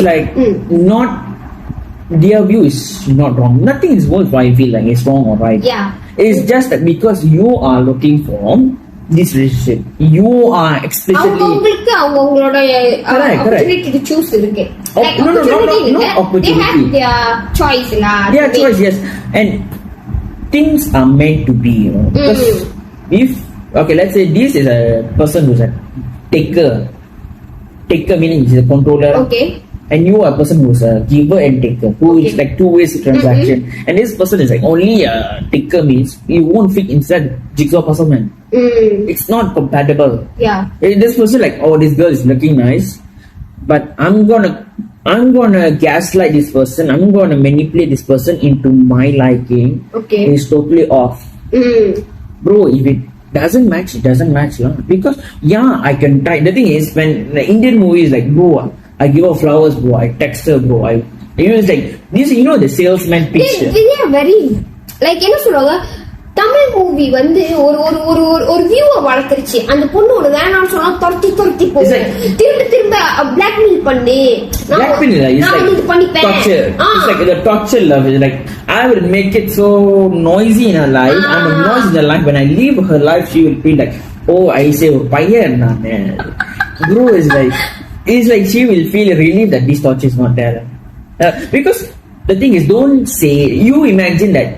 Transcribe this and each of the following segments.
like not their view is not wrong. Nothing is worth why I feel like it's wrong or right. Yeah. It's just that because you are looking for this relationship, you are explicitly அவங்களுக்கு அவங்களோட opportunity to choose இருக்கு. Like no opportunity. They have their choice lah. Their choice, yes. And things are meant to be, you know. Because if let's say this is a person who's a taker. Taker meaning he's a controller. Okay. And you are a person who's a giver and taker, who is like two ways transaction. And this person is like only a taker means you won't fit inside jigsaw puzzle, man. It's not compatible. Yeah. This person like, oh, this girl is looking nice, but I'm gonna gaslight this person. I'm gonna manipulate this person into my liking. Okay. It's totally off. Bro, if it doesn't match, it doesn't match, lah. Because I can try. The thing is, when the Indian movie is like, bro, I give her flowers, bro. I text her, bro. It's like this. The salesman pitch. They are very like என்ன சொல்றாங்க, Tamil movie வந்து ஒரு வியூவை வளர்த்துருச்சு. அந்த பொண்ணு ஒரு வேணாம்னு சொன்னா துரத்தி போகுது, திரும்ப பிளாக்மெயில் பண்ணி torture. It's like the torture love. It's like I will make it so noisy in her life. I'm a noise in her life. When I leave her life, she will feel like, oh, I say பையன் நானே. Bro, it's like she will feel relieved that this torture is not there. Because the thing is, don't say, you imagine that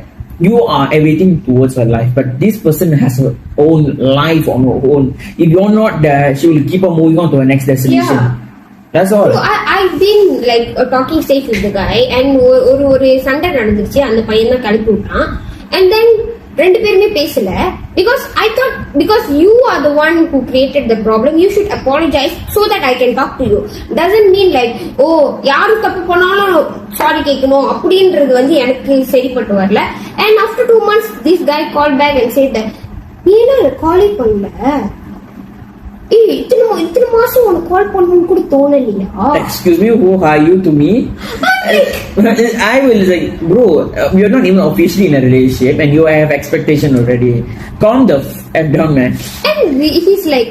you are everything towards her life, but this person has her own life on her own. If you're not there, she will keep on moving on to her next destination. Yeah. That's all. So I've been like a talking stage with the guy, and ஒரு சண்டை நடந்துச்சு. அந்த பையன் தான் கழுப்பி விட்டான். And then ரெண்டு பேருமே பேசல. Because you are the one who created the problem, you should apologize so that I can talk to you. Doesn't mean like, யாரு தப்பு பண்ணாலும் சாரி கேட்கணும் அப்படின்றது வந்து எனக்கு சரிப்பட்டு வரல. And after 2 months this guy called back and said that நீ என்ன காலே பண்ணல, இத்தனை மாசம் உனக்கு கால் பண்ணணும்னு கூட தோணலையா? Excuse me, who are you to me? I will say, bro, you're not even officially in a relationship and you have expectation already. Calm the f down, man. And he's like,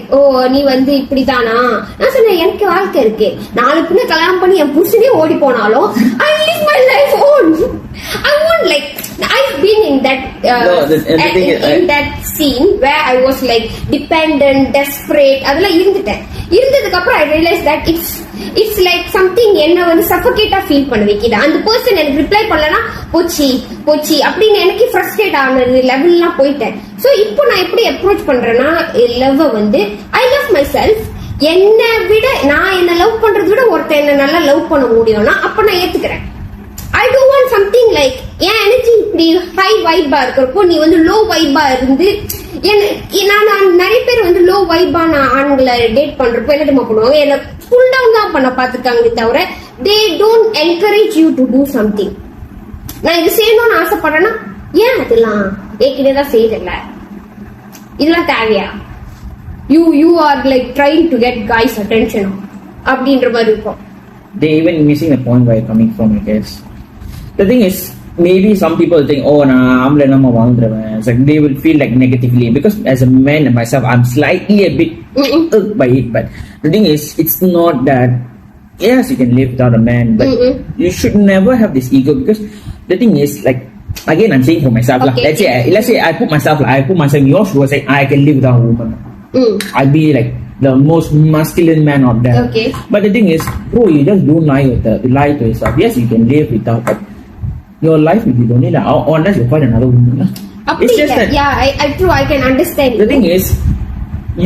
நீ வந்து இப்படிதானா? நான் சொன்னேன், எனக்கு வாழ்க்கை இருக்கு. 4 பிள்ளை கல்யாணம் பண்ணி என் புருஷனே ஓடி போனாலும் I live my life on. I won't like, I've been in that in that scene where I was like dependent, desperate. அதெல்லாம் இருந்ததுக்கு அப்புறம் I realized that it's like something என்ன வந்து சஃபோகேட்டா ஃபீல் பண்ண வைக்குது. அந்த பர்சன் எனக்கு ரிப்ளை பண்ணலனா போச்சி அப்படின்னு எனக்கு ஃப்ரஸ்ட்ரேட் ஆனது லெவல்லாம் போயிட்டேன். சோ இப்போ நான் எப்படி அப்ரோச் பண்றேன்னா, லவ் வந்து ஐ லவ் மை செல்ஃப். என்னை விட நான் என்ன லவ் பண்றதை விட ஒருத்தர் என்ன நல்லா லவ் பண்ண முடியும்னா அப்ப நான் ஏத்துக்கிறேன். I don't want something like N energy இப்படி ஹை வைபா இருக்கிறப்போ நீ வந்து லோ வைபா இருந்து நான் நிறைய பேர் வந்து லோ வைபான ஆண்களை டேட் பண்றப்போ என்ன தெரியுமா பண்ணுவாங்க, என்ன ஃபுல் டவுன் தான் பண்ண பாத்துக்காங்க தவிர they don't encourage you to do something. நான் இது செய்யணும்னு ஆசைப்படுறேன்னா ஏன் அதெல்லாம் ஏற்கனவே தான் செய்யல, இதெல்லாம் தேவையா? You are like trying to get guys attention அப்படின்ற மாதிரி இருக்கும். They even missing the point where you're coming from, I guess. The thing is, maybe some people think, I'm it's like they will feel like negatively, because as a man and myself, I'm slightly a bit irked by it. But the thing is, it's not that. Yes, you can live without a man, but you should never have this ego, because the thing is, like, again, I'm saying for myself. Okay. Let's say I put myself in your shoes. Say I can live without a woman. I'll be like the most masculine man out there. Okay. But the thing is, bro, you just don't lie to yourself. Yes, you can live without, but your life will be lonely, unless you find another woman. It's just that. Yeah, true. I can understand. The thing is,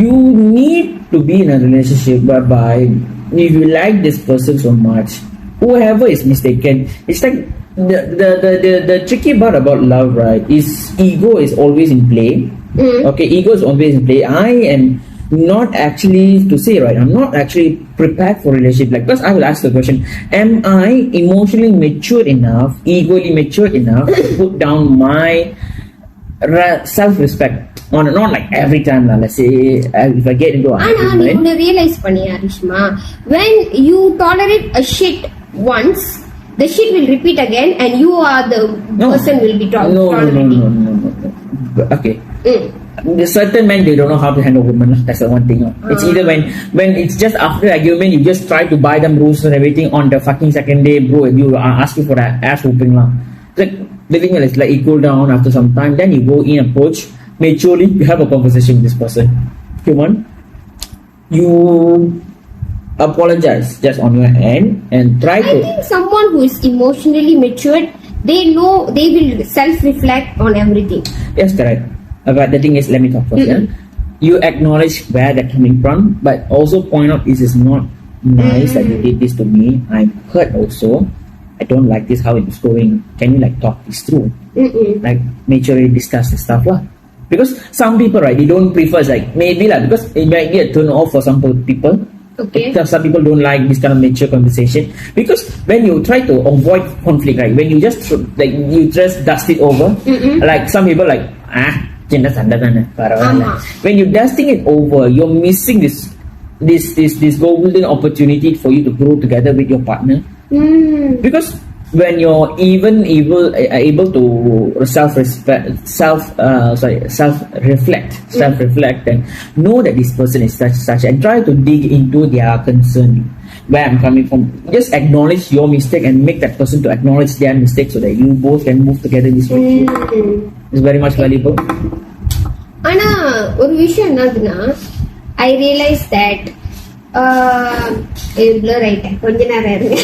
you need to be in a relationship whereby if you like this person so much, whoever is mistaken, it's like the tricky part about love, right? Is ego is always in play. Okay, ego is always in play. I am not actually, to say right, I'm not actually prepared for a relationship. Like, because I will ask the question, am I emotionally mature enough, egoally mature enough to put down my self-respect on, not like every time, let's say, if I get into a argument. You realize paniya, Rishma, when you tolerate a shit once, the shit will repeat again and you are the person will be tolerating. No. Okay. The certain men, they don't know how to handle women. That's the one thing. It's either when it's just after argument, you just try to buy them rules and everything on the fucking second day, bro. You are asking for that ass whooping lah. Like the thing is like you cool down after some time, then you go in approach maturely. You have a conversation with this person. Human, you apologize just on your end and try I to. think someone who is emotionally matured, they know they will self-reflect on everything. Yes, correct. But the thing is, let me talk first. Yeah? You acknowledge where they're coming from, but also point out this is not nice that you did this to me. I'm hurt also. I don't like this, how it's going. Can you like talk this through? Like make sure you discuss this stuff lah. Because some people, right, they don't prefer, it's like maybe lah, because it might be a turn off for some people. Okay. Some people don't like this kind of mature conversation, because when you try to avoid conflict, right, when you just like you just dust it over, like some people like சின்ன சண்டை தானே பரவாயில்ல. When you dusting it over, you're missing this golden opportunity for you to grow together with your partner. Because when you're even able to self-reflect and know that this person is such and try to dig into their concern, where I'm coming from, just acknowledge your mistake and make that person to acknowledge their mistake so that you both can move together in this way. It's very much valuable. ஆனா ஒரு விஷயம் என்னதுன்னா, I realized that blur ஆயிட்டேன் கொஞ்ச நேரம் இருங்க.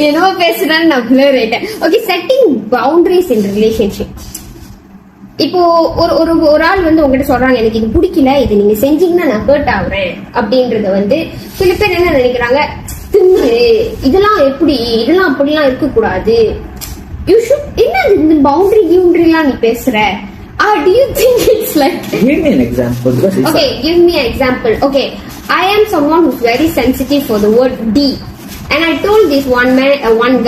என்னவோ பேசுறேன்னு நான் blur ஆயிட்டேன். Okay, setting boundaries in relationship. இப்போ ஒரு ஆள் வந்து உங்ககிட்ட சொல்றாங்க, எனக்கு இது பிடிக்கல, இது நீங்க செஞ்சீங்கன்னா நான் ஹர்ட் ஆகுறேன் அப்படின்றத வந்து சில பேர் என்ன நினைக்கிறாங்க, திமிரு, இதெல்லாம் எப்படி, இதெல்லாம் அப்படிலாம் இருக்க கூடாது, யூ ஷுட், என்ன இந்த பவுண்டரிலாம் நீ பேசுற. Do you think it's like... Give me an example. Okay, give me an example. Okay, I am someone who's very sensitive for the word D. And I told this one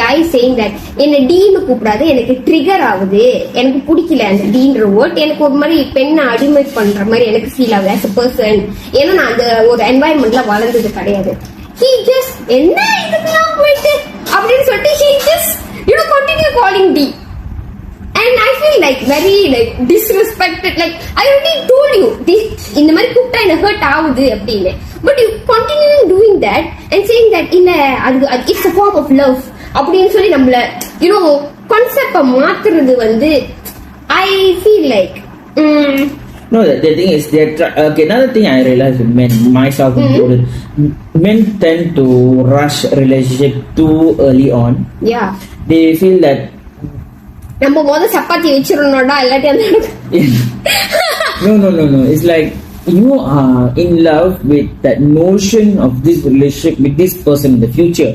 guy saying that என்ன டீன்னு கூப்பிடாது, எனக்கு trigger ஆகுது, எனக்கு பிடிக்கல அந்த டீன்ற word, எனக்கு ஒரு மாதிரி பெண்ணை அடிமை பண்ற மாதிரி எனக்கு ஃபீல் ஆகுது as a person. ஏன்னா நான் அந்த ஒரு என்வாயன்மெண்ட்ல வளர்ந்தது கிடையாது. He just என்ன இதுக்கெல்லாம் போயிட்டு அப்படின்னு சொல்லிட்டு he just continue calling D. And I feel like very like disrespected. Like I already told you this இந்த மாதிரி கூப்பிட்டா எனக்கு ஹர்ட் ஆகுது அப்படின்னு, but you continue doing that and saying that இல்ல அது it's a form of love அப்படின்னு சொல்லி நம்மள கான்செப்ட மாத்துறது வந்து I feel like no, the thing is okay, another thing I realized with men, myself included, men tend to rush relationship too early on. Yeah, they feel that நம்ம முத சப்பாத்தி வச்சிரணும்டா இல்லாட்டி அந்த no, it's like you are in love with that notion of this relationship with this person in the future.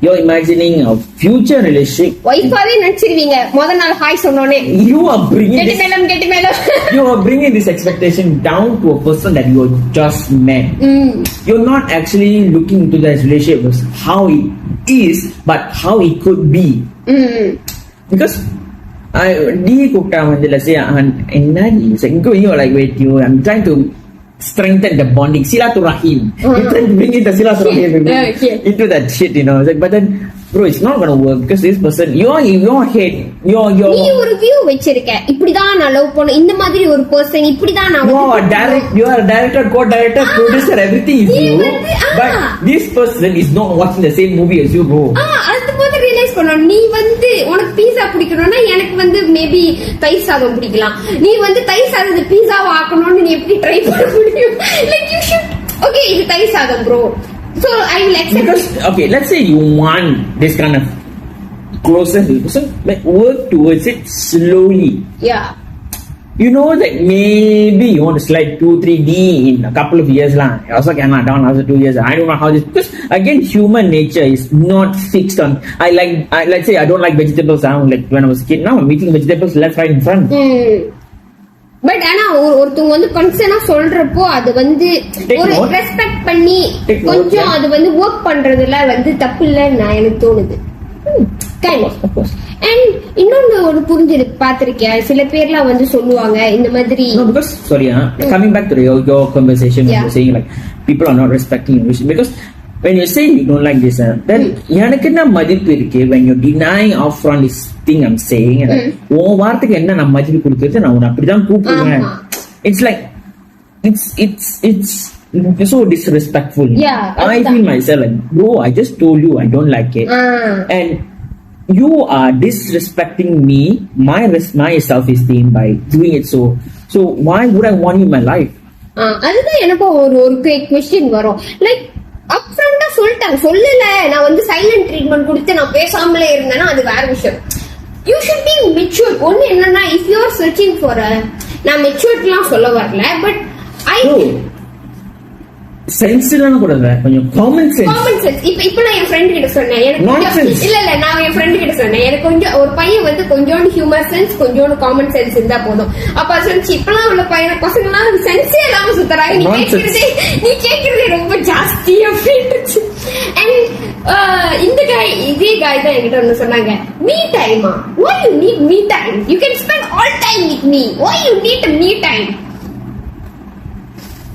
You're imagining a future relationship. வைஃபாவே நினைச்சிருவீங்க முத நாள் hi சொன்னோனே. You are bringing கெட்டி மேலம் you are bringing this expectation down to a person that you just met. You're not actually looking into that relationship as how it is, but how it could be. Because D கூப்பிட்டா வந்து let's say என்னடி like wait you, I'm trying to strengthen the bonding, silaturahim. You trying to bring in the silaturahim into that shit, it's like, but then bro, it's not gonna work because this person your head your நீ ஒரு view வச்சிருக்க, இப்படிதான் நான் love பண்ண, இந்த மாதிரி ஒரு person இப்படிதான் நான் you are a director, co-director, producer, everything is you, but this person is not watching the same movie as you, bro. அது போது ரியலைஸ் பண்ணணும். நீ வந்து உனக்கு பீஸா பிடிக்கணும்னா எனக்கு வந்து மேபி தயிர் சாதம் பிடிக்கலாம், நீ வந்து தயிர் சாதத்தை பீஸாவா ஆக்கணும்னு நீ எப்படி ட்ரை பண்ண முடியும்? லைக் யூ ஷுட் ஓகே இது தயிர் சாதம் bro, so I will accept because okay, let's say you want this kind of closeness with the person, like work towards it slowly. Yeah, that maybe you want to slide 2-3D in a couple of years lah. Also cannot down after 2 years. I don't know how this, because again human nature is not fixed on. Let's say I don't like vegetables. Like when I was a kid, now I'm eating vegetables left, right, in front. But ஆனா ஒருத்தவங்க வந்து கன்சர்னா சொல்றப்போ அது வந்து ஒரு respect பண்ணி கொஞ்சம் அது வந்து ஒர்க் பண்றதுல வந்து தப்பு இல்லன்னு நான் எனக்கு தோணுது. அண்ட் இன்னொன்னு ஒரு புரிஞ்சிருக்கு, பாத்திருக்கியா சில பேர்லாம் வந்து சொல்லுவாங்க இந்த மாதிரி. Because sorry, coming back to your conversation, you're saying like people are not respecting your vision because when you say you don't like this, then எனக்கு என்ன மதிப்பு இருக்கு when you denying upfront this thing I'm saying, உன் வார்த்தைக்கு என்ன நான் மதிப்பு கொடுக்கறது, நான் உன்னை அப்படிதான் கூப்பிடுவேன். it's like it's so disrespectful. Yeah, I feel myself like, bro, I just told you I don't like it, and you are disrespecting me, my self-esteem by doing it. So why would I want you in my life? அதுதான் எனக்கு ஒரு question வரும். Like அப்ஃப்ரண்டா சொல்லிட்டாங்க, சொல்லல நான் வந்து silent treatment கொடுத்து நான் பேசாமலே இருந்தேன்னா அது வேற விஷயம். You should be mature. ஒன்னு என்னன்னா, if you are searching for நான் மெச்சூரிட்டிலாம் சொல்ல வரல, பட் ஐ சென்ஸ்லாம் கூட இல்ல, கொஞ்சம் காமன் சென்ஸ். இப்ப நான் என் ஃப்ரெண்ட் கிட்ட சொன்னேன், எனக்கு இல்ல நான் என் ஃப்ரெண்ட் கிட்ட சொன்னேன், எனக்கு கொஞ்சம் ஒரு பையன் வந்து கொஞ்சோண்டு ஹியூமர் சென்ஸ் கொஞ்சோண்டு காமன் சென்ஸ் இருந்தா போதும். அப்ப சொல்லிச்சு, இப்பெல்லாம் உள்ள பசங்க எல்லாம் சென்ஸே இல்லாம சுத்தறாங்க, நீ கேக்குறதே ரொம்ப ஜாஸ்தி அப்படின்னுச்சு. அண்ட் இதே காய் தான் என்கிட்ட ஒண்ணு சொன்னாங்க, மீ டைமா, why you need me time, you can spend all time with me, why you need me time,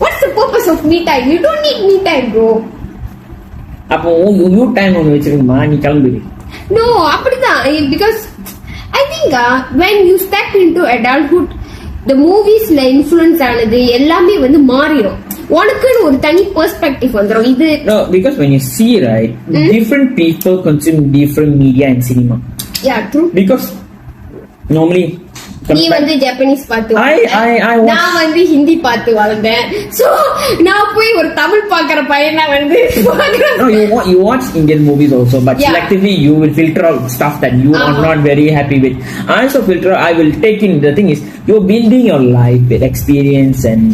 what's the purpose of me time, you don't need me time bro. அப்போ you time ஒன்னு வெச்சிருக்கமா, நீ கிளம்பு. No, அப்படிதான். Because I think when you step into adulthood, the moviesல influence ஆனது எல்லாமே வந்து மாறிடும், உனக்குன்னு ஒரு தனி பெர்ஸ்பெக்டிவ் வந்துரும். இது no, because when you see, right, different people consume different media and cinema. Yeah, true. Because normally நீ வந்து ஜப்பனீஸ் பார்த்து நான் வந்து ஹிந்தி பார்த்து வளர்ந்தேன். சோ நான் போய் ஒரு தமிழ் பாக்குற பையனா வந்து no, you watch Indian movies also, but selectively you will filter out stuff that you are not very happy with. I also filter, I will take in, the thing is you're building your life with experience and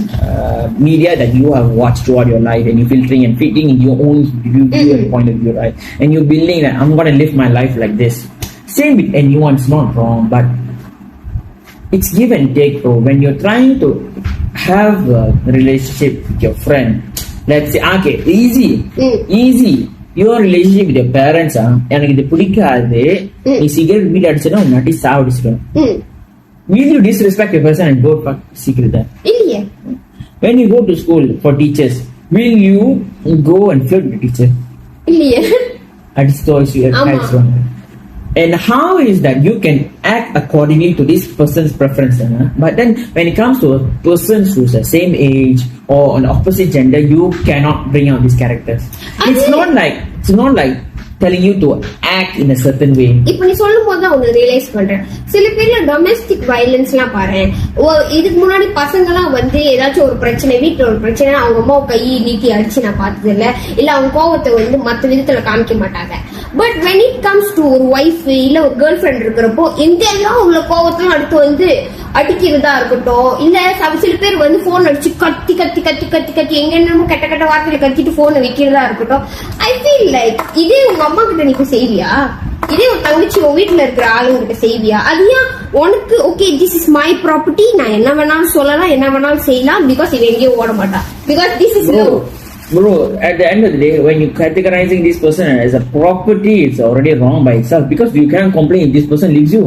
media that you have watched throughout your life, and you filtering and fitting in your own view and point of view, right? And you're building that I'm going to live my life like this. Same with anyone, it's not wrong, but it's give and take, bro. When you're trying to have a relationship with your friend, let's say, okay, easy. Your relationship with your parents, எனக்கு இது பிடிக்காது, நீ cigarette வீட் அடிச்சனா உன் நட்டி சாவடிச்சிடும். Will you disrespect your person and go fuck cigarette? இல்லையே. When you go to school for teachers, will you go and flirt with the teacher? இல்லையே. அடிச்சு And how is that you can act accordingly to this person's preference, but then when it comes to a person who's the same age or an opposite gender, you cannot bring out these characters. It's not like telling you to act in a certain way. இப்ப நீ சொல்லும் போது தான் ஒன்னு realise பண்றேன், சில பேர்ல domestic violence எல்லாம் பாரு. இதுக்கு முன்னாடி பசங்க எல்லாம் வந்து ஏதாச்சும் ஒரு பிரச்சனை, வீட்டுல ஒரு பிரச்சனை, அவங்க அம்மா கையை நீட்டி அடிச்சு நான் பார்த்தது இல்ல அவங்க கோவத்தை வந்து மத்த விதத்துல காமிக்க மாட்டாங்க. But when it comes to ஒரு ஒய்ஃப் இல்ல ஒரு கேர்ள் ஃபிரெண்ட் இருக்கிறப்போ எங்கெல்லாம் உள்ள கோவத்தையும் அடுத்து வந்து அடிக்கிறதா இருக்கட்டும், இல்ல சில பேர் வந்து போன் அடிச்சு கத்தி கத்தி கத்தி கத்தி கத்தி எங்க என்னமோ கெட்ட கெட்ட வார்த்தையில கத்திட்டு போனை வைக்கிறதா இருக்கட்டும். ஐ ஃபீல் லைக் இதே உங்க அம்மா கிட்ட நீ செய்வியா, இதே ஒரு தங்கச்சி உன் வீட்டுல இருக்கிற ஆளுங்கிட்ட செய்வியா? அது ஏன் உனக்கு okay this is my property, நான் என்ன வேணாலும் சொல்லலாம், என்ன வேணாலும் செய்யலாம், பிகாஸ் இது எங்கேயும் ஓட மாட்டா, because this is love. Bro, at the end of the day, when you're categorizing this person as a property, it's already wrong by itself, because you can't complain if this person leaves you.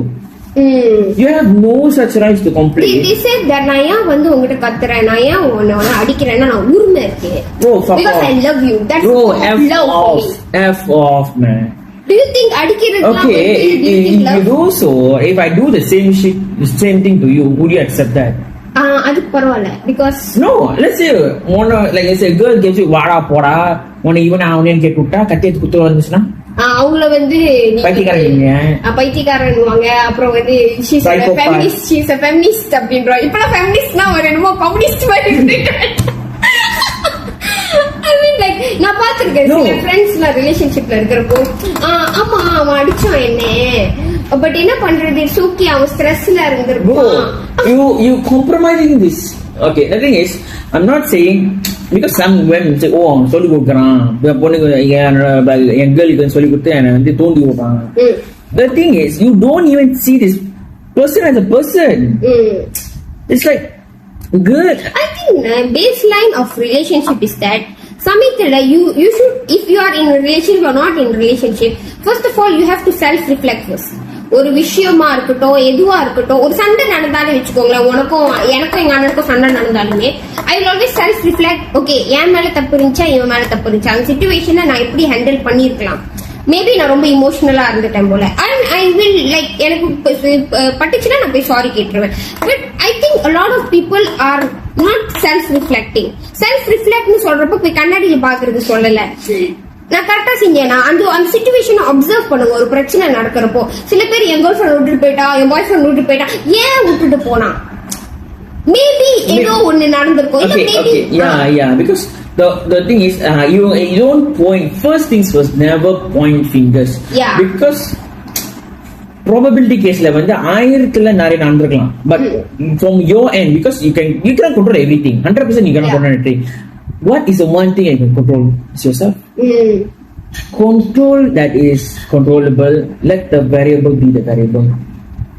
You have no such rights to complain. They said that நான் ஏன் வந்து உங்ககிட்ட கத்துறேன், நான் ஏன் உன்னை அடிக்கிறேன்னா நான் உரிமை இருக்கு. Bro, fuck because off. I love you. That's bro, love for me. F off, man. Do you think அடிக்கிறது okay, if you do so, if I do the same thing to you, would you accept that? அதுக்கு பரவாயில்ல, because no, let's say like I say girl gives you வாடா போடா உன்னை இவன் அவனேன்னு கேட்டு விட்டா கட்டி எடுத்து குத்து வந்துச்சுன்னா அவங்கள வந்து பைத்தியக்காரன்வாங்க. அப்புறம் வந்து she's a feminist அப்படின்றோம். இப்பெல்லாம் ஃபெமினிஸ்ட்னா ஒரு என்னமோ கம்யூனிஸ்ட் மாதிரி I mean like நான் பாத்துருக்கேன் சில ஃப்ரெண்ட்ஸ்ல ரிலேஷன்ஷிப்ல இருக்கிறப்போ, ஆமா அவன் அடிச்சான் என்ன, பட் என்ன பண்றது, சூக்கி அவன் ஸ்ட்ரெஸ்ல இருந்திருப்பான். you compromising this. Okay, the thing is, I'm not saying because some women say, oh அவன் சொல்லி கொடுக்குறான் பொண்ணுக்கு என் கேர்ளுக்கு சொல்லி கொடுத்து என்னை வந்து தூண்டி விடுறான். The thing is, you don't even see this person as a person. It's like good. I think baseline of relationship is that Samithila, you should, if you are in a relationship or not in a relationship, first of all you have to self reflect first. ஒரு விஷயமா இருக்கட்டும், எதுவா இருக்கட்டும், ஒரு சண்டை நடந்தாலும் வச்சுக்கோங்களேன், எனக்கும் எங்க அண்ணனுக்கும் சண்டை நடந்தாலுமே I will always self reflect. Okay, என் மேல தப்பு இருந்துச்சா, இவன் மேல தப்பு இருந்துச்சா, அந்த சிச்சுவேஷனை நான் எப்படி ஹேண்டில் பண்ணிருக்கலாம், மேபி நான் ரொம்ப இமோஷனலா இருந்துட்டேன் போல அண்ட் ஐ வில் லைக் எனக்கு பட்டுச்சுன்னா நான் போய் சாரி கேட்டுருவேன். But I think a lot of people are not self reflecting. Self ரிஃப்ளெக்ட்னு சொல்றப்ப போய் கண்ணாடியில பாக்குறது சொல்லல, நான் கரெக்டா செஞ்சேனா அந்த சிச்சுவேஷனை அப்சர்வ் பண்ணுங்க. ஒரு பிரச்சனை நடக்கிறப்போ சில பேர் என் கேர்ள் ஃபிரெண்ட் விட்டுட்டு போயிட்டா, என் பாய் ஃபிரெண்ட் விட்டுட்டு போயிட்டா, ஏன் விட்டுட்டு போனா? மேபி ஏதோ ஒண்ணு நடந்திருக்கும். Because the thing is you don't point. First things first, never point fingers. Because probability caseல வந்து 1000ல நிறைய நடந்திருக்கலாம். But from your end, because you cannot control everything. 100% you cannot control everything. What is the one thing you can control? Is yourself. Control that is controllable. Let the variable be the variable,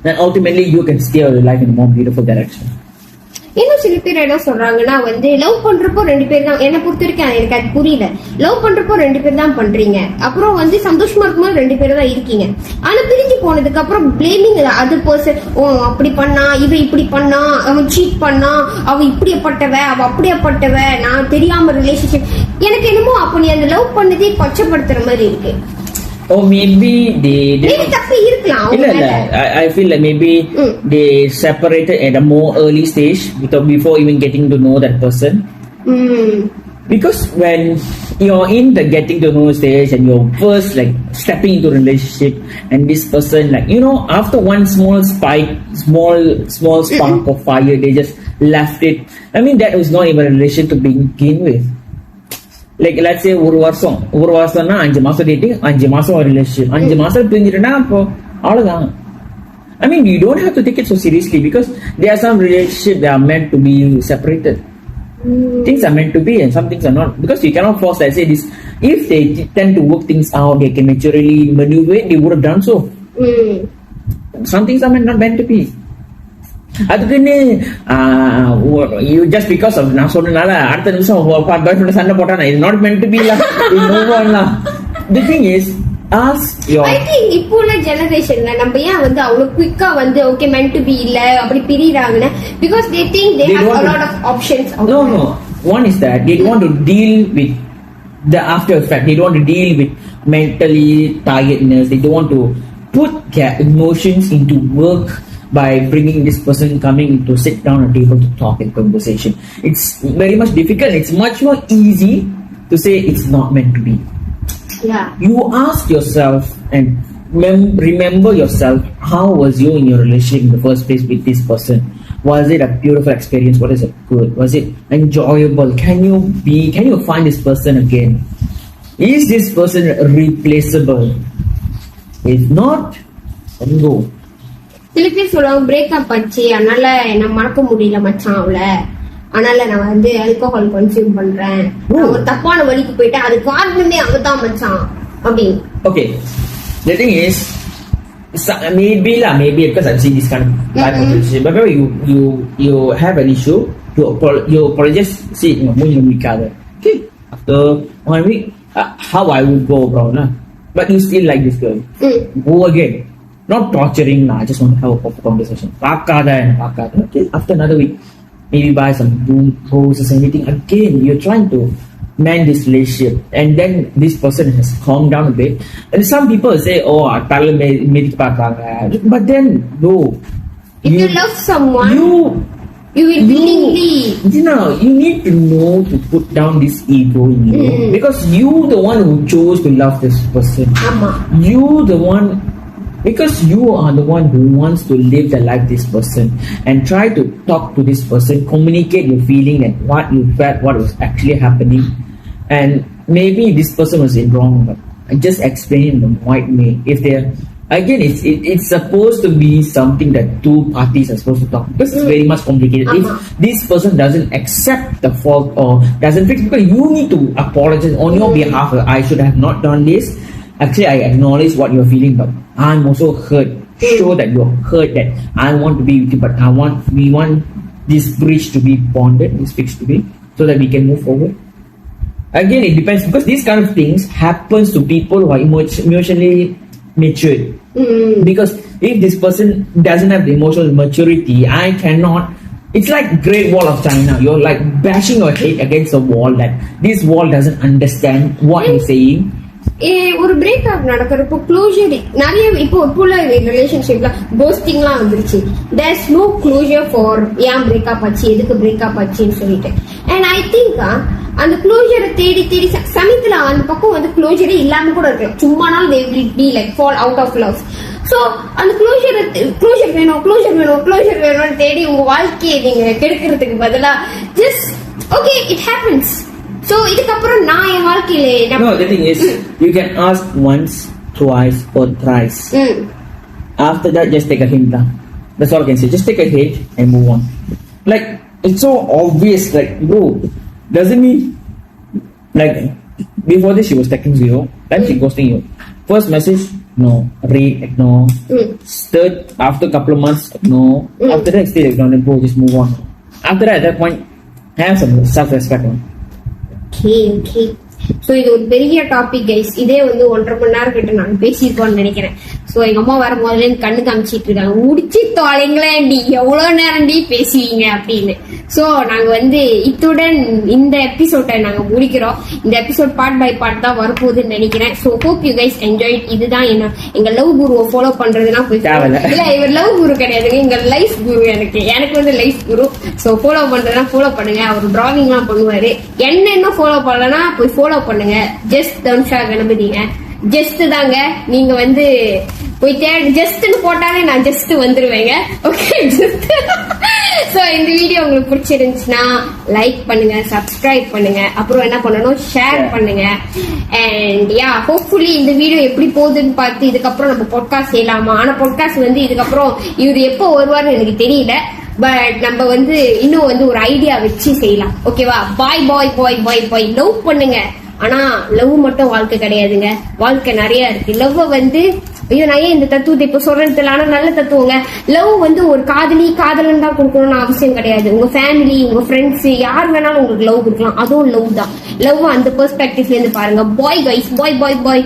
and ultimately you can steer your life in a more beautiful direction. இன்னும் சில பேர் என்ன சொல்றாங்கன்னா வந்து love பண்றப்போ 2 பேர் தான், என்ன பொறுத்த வரைக்கும் எனக்கு அது புரியல. லவ் பண்றப்போ 2 பேர் தான் பண்றீங்க, அப்புறம் வந்து சந்தோஷமா இருக்கும்போது 2 பேர் தான் இருக்கீங்க. ஆனா பிரிஞ்சு போனதுக்கு அப்புறம் பிளேமிங் அது பர்சன், ஓ அப்படி பண்ணா, இவ இப்படி பண்ணா, அவன் சீட் பண்ணா, அவ இப்படியப்பட்டவ, அவ அப்படியப்பட்டவ, நான் தெரியாம ரிலேஷன்ஷிப். எனக்கு என்னமோ அப்ப நீ அந்த லவ் பண்ணதே கொச்சப்படுத்துற மாதிரி இருக்கு. Or maybe they தப்பு இருக்கலாம். I feel like maybe they separated at a more early stage before even getting to know that person. Because when you're in the getting to know stage and you're first like stepping into a relationship, and this person, like, you know, after one small spark of fire, they just left it. I mean, that was not even a relation to begin with. Like let's say ஒரு வருஷம்னா 5 மாசம் dating, 5 மாசம் relationship, 5 மாசம் பிரிஞ்சிட்டுனா அப்போ அவ்வளவுதான். I mean, you don't have to take it so seriously, because there are some relationships that are meant to be separated. Things are meant to be and some things are not, because you cannot force. I say this, if they tend to work things out, they can maturely maneuver, they would have done so. Some things are not meant to be. அதுக்குன்னு you just because of நான் சொன்னனால அடுத்த நிமிஷம் பாய் friend சண்டை போட்டானா இது not meant to be la. The thing is, ask your, I think இப்போ உள்ள ஜெனரேஷன்ல நம்ம ஏன் வந்து அவ்வளவு குயிக்கா வந்து okay meant to be இல்ல அப்படி பிரிறாங்கன்னா, because they think they have a lot of options. No, one is that they don't want to deal with the after effect. They don't want to deal with mentally tiredness. They don't want to put their emotions into work by bringing this person coming to sit down at a table to talk in conversation. It's very much difficult. It's much more easy to say it's not meant to be. You ask yourself and remember yourself, how was you in your relationship in the first place with this person? Was it a beautiful experience? Was it good? Was it enjoyable? Can you find this person again? Is this person replaceable? If not, then go. சில பேர் சொல்லுவாங்க breakup ஆச்சு அதனால என்ன மறக்க முடியல மச்சான் அவள, அதனால நான் வந்து ஆல்கஹால் கன்சியூம் பண்றேன், ஒரு தப்பான வழிக்கு போயிட்டேன், அது காரணமே அவதான் மச்சான் அப்படின்னு. Okay, the thing is, maybe because I've seen this kind of type of relationship. But you have an issue, you apologize, see, மூஞ்சி முடிக்காத. Okay, after 1 week, how I would go, bro, nah? But you still like this girl. Go again. Not torturing, nah. I just want to have a proper conversation. Pakada. Okay, after another week, maybe buy some roses or anything. Again, you're trying to mend this relationship, and then this person has calmed down a bit. And some people say, "Oh, but then no." If you love someone, you will willingly. You need to know to put down this ego in you, because you the one who chose to love this person. You the one. Because you are the one who wants to live the life this person, and try to talk to this person, communicate your feeling and what you felt, what was actually happening. And maybe this person was in wrong, but I just explain in the right way. If they're, again, it's supposed to be something that two parties are supposed to talk, because it's very much complicated. If this person doesn't accept the fault or doesn't fix, because you need to apologize on your behalf. I should have not done this. Actually, I acknowledge what you're feeling, but I'm also hurt. Show that you're hurt, that I want to be with you, but we want this bridge to be bonded, this fix to be, so that we can move forward. Again, it depends, because these kind of things happens to people who are emotionally mature. Because if this person doesn't have the emotional maturity, I cannot. It's like Great Wall of China. You're like bashing your head against a wall that this wall doesn't understand what you're saying. ஒரு breakup நடக்கிறப்போ closure நிறைய இப்போ உள்ள ரிலேஷன்ஷிப்ல கோஸ்டிங்லாம் வந்துருச்சு. There's no closure for ஏன் breakup ஆச்சு, எதுக்கு breakup ஆச்சுன்னு சொல்லிட்டு. அண்ட் ஐ திங்க் அந்த க்ளோஷரை தேடி தேடி சமயத்துல அந்த பக்கம் வந்து க்ளோஷரே இல்லாம கூட இருக்கு. சும்மானாலும் they will be like fall out of love. So அந்த க்ளோஷர் வேணும் தேடி உங்க வாழ்க்கையை நீங்க கெடுக்கிறதுக்கு பதிலா just okay it happens. So இதுக்கப்புறம் நான் என் வாழ்க்கையில no, the thing is you can ask once, twice or thrice. After that just take a hint. That's all I can say. Just take a hint and move on. Like it's so obvious, like bro, doesn't mean like before this she was texting you, then she ghosting you. First message no, read, ignore. Third, after a couple of months, no. After that, still ignore and bro, just move on. After that, at that point, have some self-respect. Okay. So இது ஒரு பெரிய topic guys. இதே வந்து 1.5 மணி நேரம் கிட்ட நான் பேசியிருக்கோம்னு நினைக்கிறேன். So எங்க அம்மா வர முதல்ல கண்ணு காமிச்சிட்டு இருக்காங்க, முடிச்சு தொலைங்களேன்டி எவ்வளவு நேரம்டி பேசுவீங்க அப்படின்னு. ஸோ நாங்க வந்து இத்துடன் இந்த எபிசோட்டை நாங்க முடிக்கிறோம். இந்த எபிசோட் பார்ட் பை பார்ட் தான் வரப்போகுதுன்னு நினைக்கிறேன். So hope you guys enjoy. இதுதான் என்ன எங்க லவ் குருவை ஃபாலோ பண்றதுன்னா போய் இல்ல, இவர் லவ் குரு கிடையாதுங்க, எங்க லைஃப் குரு. எனக்கு வந்து லைஃப் குரு. ஸோ ஃபாலோ பண்றதுனா ஃபாலோ பண்ணுங்க. அவர் டிராவிங் எல்லாம் பண்ணுவாரு. என்ன இன்னும் ஃபாலோ பண்ணலன்னா போய் ஃபாலோ பண்ணுங்க. ஜஸ்ட் தனுஷா கணபதிங்க, ஜஸ்ட் தாங்க. நீங்க வந்து போய் ஜஸ்ட்னு போட்டாலே நான் ஜஸ்ட் வந்துருவேங்க. Okay just. சோ இந்த வீடியோ உங்களுக்கு பிடிச்சிருந்துச்சுன்னா லைக் பண்ணுங்க, சப்ஸ்கிரைப் பண்ணுங்க, அப்புறம் என்ன பண்ணணும் ஷேர் பண்ணுங்க. அண்ட் யா ஹோப்ஃபுல்லி இந்த வீடியோ எப்படி போகுதுன்னு பார்த்து இதுக்கப்புறம் நம்ம பாட்காஸ்ட் செய்யலாமா. ஆனா பாட்காஸ்ட் வந்து இதுக்கப்புறம் இவர் எப்போ வருவார்னு எனக்கு தெரியல. பட் நம்ம வந்து இன்னும் வந்து ஒரு ஐடியா வச்சு செய்யலாம். ஓகேவா? பாய். லவ் பண்ணுங்க. ஆனா லவ் மட்டும் வாழ்க்கை கிடையாதுங்க. வாழ்க்கை நிறைய இருக்கு. லவ் வந்து ஐயோ நான் ஏன் இந்த தத்துவத்தை இப்ப சொல்றது, ஆனா நல்ல தத்துவங்க. லவ் வந்து ஒரு காதலன் தான் கொடுக்கணும்னு அவசியம் கிடையாது. உங்க ஃபேமிலி, உங்க ஃப்ரெண்ட்ஸ், யார் வேணாலும் உங்களுக்கு லவ் கொடுக்கலாம். அதுவும் லவ் தான். லவ் அந்த பெர்ஸ்பெக்டிவ்ல இருந்து பாருங்க. பாய் கைஸ், பாய்.